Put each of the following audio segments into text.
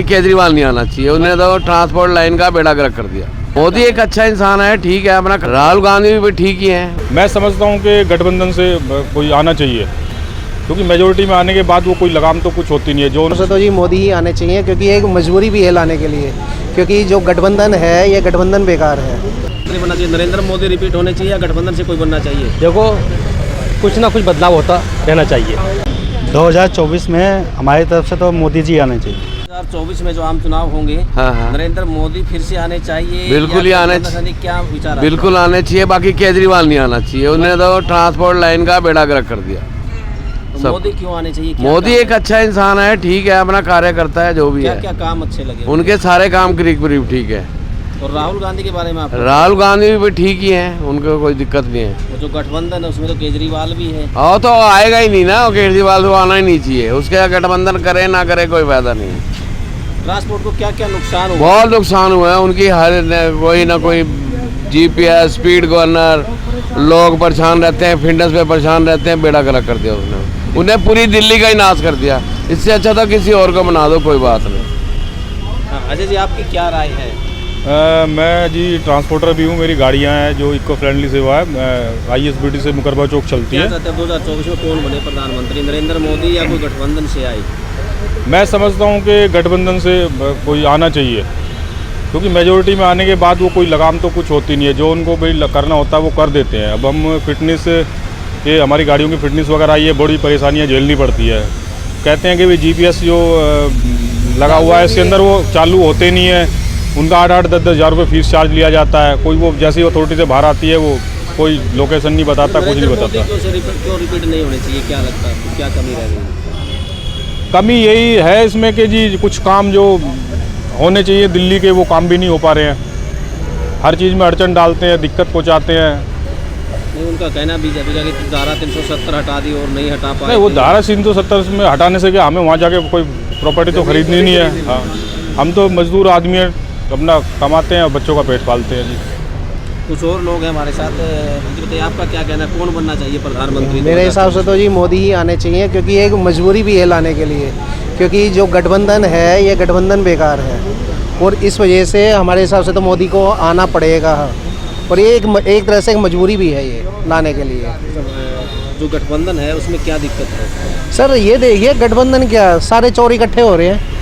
केजरीवाल नहीं आना चाहिए, उन्होंने तो ट्रांसपोर्ट लाइन का बेड़ा गर्क कर दिया। मोदी एक अच्छा इंसान है, ठीक है, अपना राहुल गांधी भी ठीक ही है। मैं समझता हूँ कि गठबंधन से कोई आना चाहिए, क्योंकि मेजोरिटी में आने के बाद वो कोई लगाम तो कुछ होती नहीं है। जो तो जी मोदी ही आने चाहिए, क्योंकि एक मजबूरी भी है लाने के लिए, क्योंकि जो गठबंधन है ये गठबंधन बेकार है। बनना चाहिए, नरेंद्र मोदी रिपीट होने चाहिए या गठबंधन से कोई बनना चाहिए? देखो, कुछ ना कुछ बदलाव होता रहना चाहिए। 2024 में हमारी तरफ से तो मोदी जी आने चाहिए। 2024 में जो आम चुनाव होंगे, हाँ। नरेंद्र मोदी फिर से आने चाहिए? बिल्कुल ही आने चाहिए। क्या विचार? बिल्कुल आने चाहिए, बाकी केजरीवाल नहीं आना चाहिए, उन्होंने तो ट्रांसपोर्ट लाइन का बेड़ा गर्क कर दिया। तो मोदी क्यों आने चाहिए? मोदी एक अच्छा इंसान है, ठीक है, अपना कार्य करता है, जो भी है। क्या काम अच्छे लगे उनके सारे काम करीब करीब ठीक है। और राहुल गांधी के बारे में आप? राहुल गांधी भी ठीक ही हैं, उनको कोई दिक्कत नहीं है। वो जो गठबंधन है उसमें तो केजरीवाल भी है। और तो आएगा ही नहीं ना, केजरीवाल तो आना ही नहीं चाहिए, उसके गठबंधन करे ना करे कोई फायदा नहीं है। ट्रांसपोर्ट को क्या क्या नुकसान हुआ? बहुत नुकसान हुआ है उनकी, हर कोई ना कोई GPS, स्पीड गवर्नर, लोग परेशान रहते हैं, फिटनेस पे परेशान रहते हैं, बेड़ा गर्क कर दिया उसने। उन्हें पूरी दिल्ली का ही नाश कर दिया। इससे अच्छा था किसी और को बना दो, कोई बात नहीं। अजय जी, आपकी क्या राय है? मैं जी ट्रांसपोर्टर भी हूँ, मेरी गाड़ियाँ हैं जो इको फ्रेंडली सेवा है। ISBT से मुकरबा चौक चलती है। 2024 में कौन बने प्रधानमंत्री, नरेंद्र मोदी या कोई गठबंधन से आए? मैं समझता हूँ कि गठबंधन से कोई आना चाहिए, क्योंकि मेजोरिटी में आने के बाद वो कोई लगाम तो कुछ होती नहीं है। जो उनको भी करना होता है वो कर देते हैं। अब हम फिटनेस, ये हमारी गाड़ियों की फिटनेस वगैरह आई है, बड़ी परेशानियाँ झेलनी पड़ती है। कहते हैं कि भाई GPS जो लगा हुआ है इसके अंदर वो चालू होते नहीं है, उनका 8-8, 10-10 हज़ार रुपये फीस चार्ज लिया जाता है। कोई वो जैसी अथॉरिटी से बाहर आती है वो कोई लोकेशन नहीं बताता, कुछ नहीं बताता। क्यों रिपीट नहीं होनी चाहिए, क्या लगता है, क्या कमी रह गई? कमी यही है इसमें कि जी कुछ काम जो होने चाहिए दिल्ली के, वो काम भी नहीं हो पा रहे हैं। हर चीज़ में अड़चन डालते हैं, दिक्कत पहुंचाते हैं। नहीं, उनका कहना बीजेपी का कि धारा 370 हटा दी और नहीं हटा पाए। नहीं, वो धारा 370 में हटाने से क्या, हमें वहाँ जाके कोई प्रॉपर्टी तो खरीदनी नहीं है। हाँ, हम तो मजदूर आदमी हैं, अपना कमाते हैं और बच्चों का पेट पालते हैं जी। कुछ और लोग हैं हमारे साथ, बताइए आपका क्या कहना है, कौन बनना चाहिए प्रधानमंत्री? मेरे हिसाब से तो जी मोदी ही आने चाहिए, क्योंकि एक मजबूरी भी है लाने के लिए, क्योंकि जो गठबंधन है ये गठबंधन बेकार है, और इस वजह से हमारे हिसाब से तो मोदी को आना पड़ेगा। और ये एक तरह से एक मजबूरी भी है ये लाने के लिए। जो गठबंधन है उसमें क्या दिक्कत है? सर ये देखिए, गठबंधन क्या, सारे चोर इकट्ठे हो रहे हैं।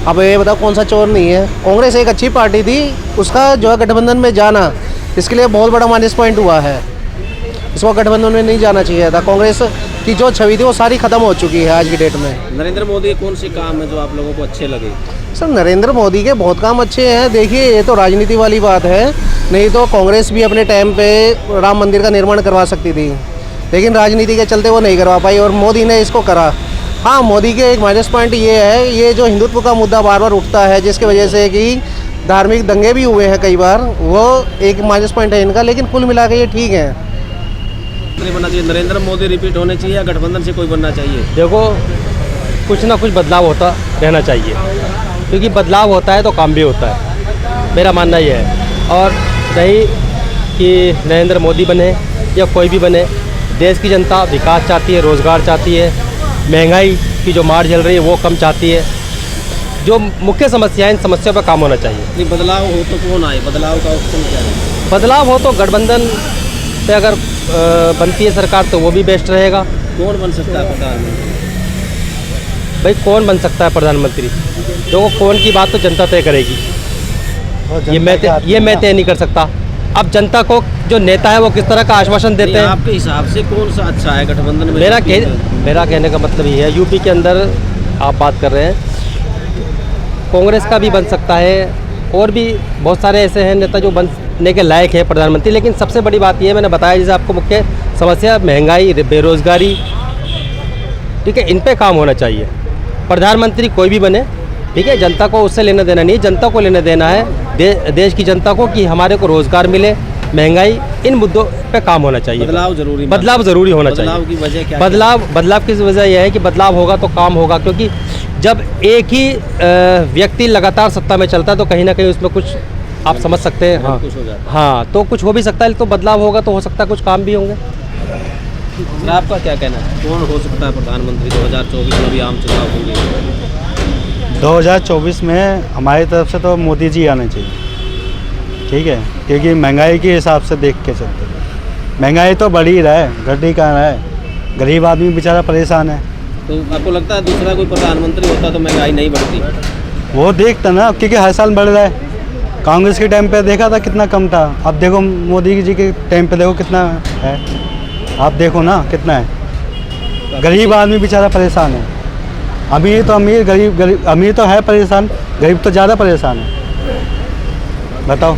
अब ये बताओ कौन सा चोर नहीं है? कांग्रेस एक अच्छी पार्टी थी, उसका जो है गठबंधन में जाना इसके लिए बहुत बड़ा माइनस पॉइंट हुआ है। इसको गठबंधन में नहीं जाना चाहिए था। कांग्रेस की जो छवि थी वो सारी खत्म हो चुकी है आज की डेट में। नरेंद्र मोदी के कौन से काम है जो आप लोगों को अच्छे लगे? सर नरेंद्र मोदी के बहुत काम अच्छे हैं। देखिए, ये तो राजनीति वाली बात है, नहीं तो कांग्रेस भी अपने टाइम पे राम मंदिर का निर्माण करवा सकती थी, लेकिन राजनीति के चलते वो नहीं करवा पाई, और मोदी ने इसको करा। हाँ, मोदी के एक माइनस पॉइंट ये है, ये जो हिंदुत्व का मुद्दा बार बार उठता है, जिसकी वजह से कि धार्मिक दंगे भी हुए हैं कई बार, वो एक माइनस पॉइंट है इनका, लेकिन कुल मिला के ये ठीक है। बनना चाहिए, नरेंद्र मोदी रिपीट होने चाहिए या गठबंधन से कोई बनना चाहिए? देखो, कुछ ना कुछ बदलाव होता रहना चाहिए, क्योंकि बदलाव होता है तो काम भी होता है, मेरा मानना ये है। और नहीं कि नरेंद्र मोदी बने या कोई भी बने, देश की जनता विकास चाहती है, रोज़गार चाहती है, महंगाई की जो मार झेल रही है वो कम चाहती है। जो मुख्य समस्या है, इन समस्याओं पर काम होना चाहिए। नहीं, बदलाव हो तो कौन आए? बदलाव का ऑप्शन क्या है? बदलाव हो तो गठबंधन से अगर बनती है सरकार तो वो भी बेस्ट रहेगा। कौन बन सकता है प्रधानमंत्री? भाई, कौन बन सकता है प्रधानमंत्री? देखो, कौन की बात तो जनता तय करेगी, ये मैं तय नहीं कर सकता। अब जनता को जो नेता है वो किस तरह का आश्वासन देते हैं। आपके हिसाब से कौन सा अच्छा है गठबंधन में? मेरा कहने का मतलब ये है, यूपी के अंदर आप बात कर रहे हैं, कांग्रेस का भी बन सकता है, और भी बहुत सारे ऐसे हैं नेता जो बनने के लायक है प्रधानमंत्री। लेकिन सबसे बड़ी बात ये है, मैंने बताया जैसे आपको, मुख्य समस्या महंगाई, बेरोजगारी, ठीक है, इन पे काम होना चाहिए। प्रधानमंत्री कोई भी बने, ठीक है, जनता को उससे लेना देना नहीं, जनता को लेना देना है देश की जनता को, कि हमारे को रोज़गार मिले, महंगाई, इन मुद्दों पे काम होना चाहिए। बदलाव ज़रूरी होना चाहिए। बदलाव की वजह क्या? बदलाव की वजह यह है कि बदलाव होगा तो काम होगा, क्योंकि जब एक ही व्यक्ति लगातार सत्ता में चलता है तो कहीं ना कहीं उसमें कुछ आप समझ सकते हैं। हाँ, कुछ हो जाता है। हाँ, तो कुछ हो भी सकता है, तो बदलाव होगा तो हो सकता है कुछ काम भी होंगे। आपका क्या कहना है, कौन हो सकता है प्रधानमंत्री 2024 में भी आम चुनाव होंगे? 2024 में हमारी तरफ से तो मोदी जी आने चाहिए, ठीक है, क्योंकि महंगाई के हिसाब से देख के चलते हैं। महंगाई तो बढ़ ही रहा है, घट ही कहाँ रहा है। गरीब आदमी बेचारा परेशान है। तो आपको लगता है दूसरा कोई प्रधानमंत्री होता तो महंगाई नहीं बढ़ती? वो देखता ना, क्योंकि हर साल बढ़ रहा है। कांग्रेस के टाइम पे देखा था कितना कम था, अब देखो मोदी जी के टाइम पे देखो कितना है, आप देखो ना कितना है। गरीब आदमी बेचारा परेशान है। अमीर तो अमीर, गरीब अमीर तो है परेशान, गरीब तो ज़्यादा परेशान है। बताओ।